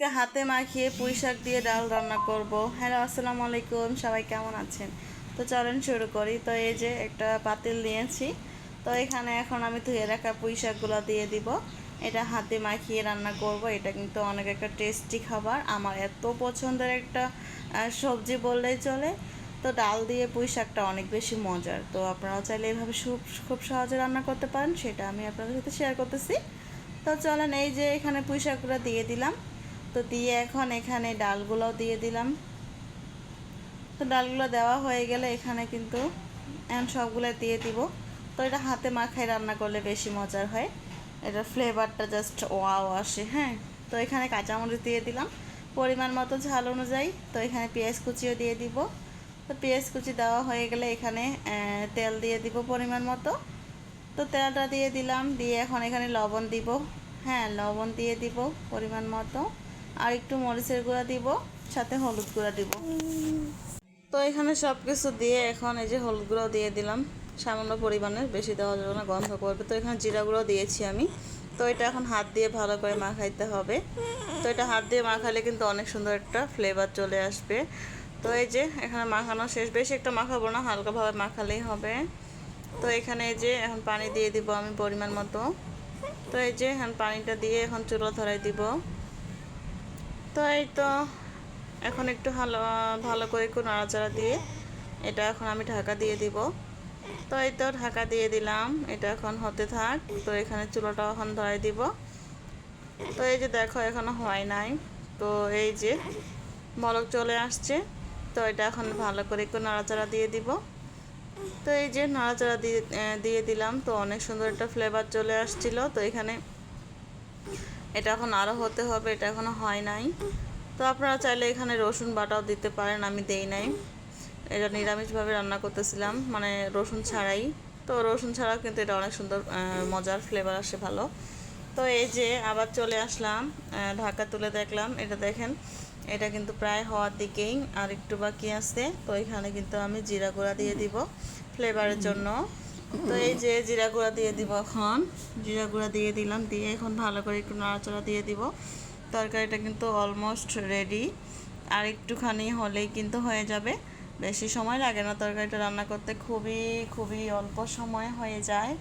আজকে হাতে মাখিয়ে পুঁই শাক দিয়ে ডাল রান্না করব। হ্যালো, আসসালামু আলাইকুম, সবাই কেমন আছেন? তো চলেন শুরু করি। তো এই যে একটা পাতিল নিয়েছি। তো এখানে এখন আমি ধুয়ে রাখা পুঁই শাকগুলো দিয়ে দিব। এটা হাতে মাখিয়ে রান্না করব। এটা কিন্তু অনেক একটা টেস্টি খাবার, আমার এত পছন্দের একটা সবজি বললেই চলে। তো ডাল দিয়ে পুঁই শাকটা অনেক বেশি মজার। তো আপনারাও চাইলে এইভাবে খুব সহজে রান্না করতে পারেন, সেটা আমি আপনাদের সাথে শেয়ার করতেছি। তো চলেন, এই যে এখানে পুঁই শাকগুলো দিয়ে দিলাম। তো দিয়ে এখন এখানে ডালগুলোও দিয়ে দিলাম। তো ডালগুলো দেওয়া হয়ে গেলে এখানে কিন্তু এখন সবগুলো দিয়ে দিব। তো এটা হাতে মাখায় রান্না করলে বেশি মজার হয়, এটার ফ্লেভারটা জাস্ট ওয়াও আসে। হ্যাঁ, তো এখানে কাঁচামরিচ দিয়ে দিলাম পরিমাণ মতো ঝাল অনুযায়ী। তো এখানে পেঁয়াজ কুচিও দিয়ে দিব। তো পেঁয়াজ কুচি দেওয়া হয়ে গেলে এখানে তেল দিয়ে দিব পরিমাণ মতো। তো তেলটা দিয়ে দিলাম, দিয়ে এখন এখানে লবণ দিব। হ্যাঁ, লবণ দিয়ে দিব পরিমাণ মতো, আর একটু মরিচের গুঁড়া দিব, সাথে হলুদ গুঁড়া দিব। তো এখানে সব কিছু দিয়ে এখন এই যে হলুদ গুঁড়াও দিয়ে দিলাম সামান্য পরিমাণের, বেশি দেওয়া যাবে না, গন্ধ করবে। তো এখানে জিরা গুঁড়ো দিয়েছি আমি। তো এটা এখন হাত দিয়ে ভালো করে মাখাইতে হবে। তো এটা হাত দিয়ে মাখালে কিন্তু অনেক সুন্দর একটা ফ্লেভার চলে আসবে। তো এই যে এখানে মাখানো শেষ, বেশি একটা মাখাবো না, হালকাভাবে মাখালেই হবে। তো এখানে এই যে এখন পানি দিয়ে দিব আমি পরিমাণ মতো। তো এই যে এখন পানিটা দিয়ে এখন চুলা ধরাই দিব। তো এই তো এখন একটু ভালো ভালো করে একটু নাড়াচাড়া দিয়ে এটা এখন আমি ঢাকা দিয়ে দিব। তো এই তো ঢাকা দিয়ে দিলাম, এটা এখন হতে থাক। তো এখানে চুলাটা এখন ধরাই দিব। তো এই যে দেখো এখনো হয় নাই। তো এই যে বলক চলে আসছে। তো এটা এখন ভালো করে একটু নাড়াচাড়া দিয়ে দিব। তো এই যে নাড়াচাড়া দিয়ে দিলাম। তো অনেক সুন্দর একটা ফ্লেভার চলে আসছিল। তো এখানে এটা এখন আরও হতে হবে, এটা এখনও হয় নাই। তো আপনারা চাইলে এখানে রসুন বাটাও দিতে পারেন, আমি দেই নাই। এটা নিরামিষভাবে রান্না করতেছিলাম, মানে রসুন ছাড়াই। তো রসুন ছাড়াও কিন্তু এটা অনেক সুন্দর মজার ফ্লেভার আসে ভালো। তো এই যে আবার চলে আসলাম, ঢাকা তুলে দেখলাম, এটা দেখেন এটা কিন্তু প্রায় হওয়ার দিকেই, আর একটু বাকি আছে। তো এখানে কিন্তু আমি জিরা গুঁড়া দিয়ে দিব ফ্লেভারের জন্য। তো এই যে জিরা গুঁড়া দিয়ে দিব, এখন জিরা গুঁড়া দিয়ে দিলাম, দিয়ে এখন ভালো করে একটু নাড়াচাড়া দিয়ে দিব। তরকারিটা কিন্তু অলমোস্ট রেডি, আর একটুখানি হলেই কিন্তু হয়ে যাবে। বেশি সময় লাগে না তরকারিটা রান্না করতে, খুবই খুবই অল্প সময় হয়ে যায়।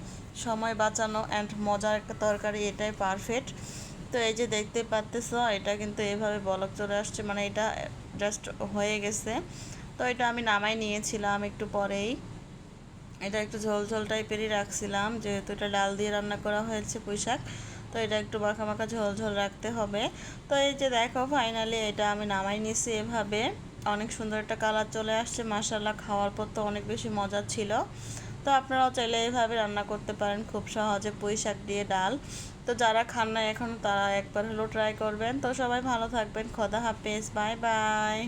সময় বাঁচানো অ্যান্ড মজার একটা তরকারি, এটাই পারফেক্ট। তো এই যে দেখতে পাচ্তেছ, এটা কিন্তু এভাবে বলক চলে আসছে, মানে এটা জাস্ট হয়ে গেছে। তো এটা আমি নামাই নিয়েছিলাম একটু পরেই। এটা একটু ঝোল ঝোল টাইপেরই রাখছিলাম, যেহেতু এটা ডাল দিয়ে রান্না করা হয়েছে পুঁই শাক। তো এটা একটু মাখা মাখা ঝোল ঝোল রাখতে হবে। তো এই যে দেখো ফাইনালি এটা আমি নামাই নিয়েছি এভাবে। অনেক সুন্দর একটা কালার চলে আসছে, মাশাআল্লাহ, খাওয়ার পর তো অনেক বেশি মজা ছিল। তো আপনারাও চাইলে এইভাবে রান্না করতে পারেন খুব সহজে, পুঁই শাক দিয়ে ডাল। তো যারা খান না এখন, তারা একবার হলেও ট্রাই করবেন। তো সবাই ভালো থাকবেন, খোদা হাফেজ, বাই বাই।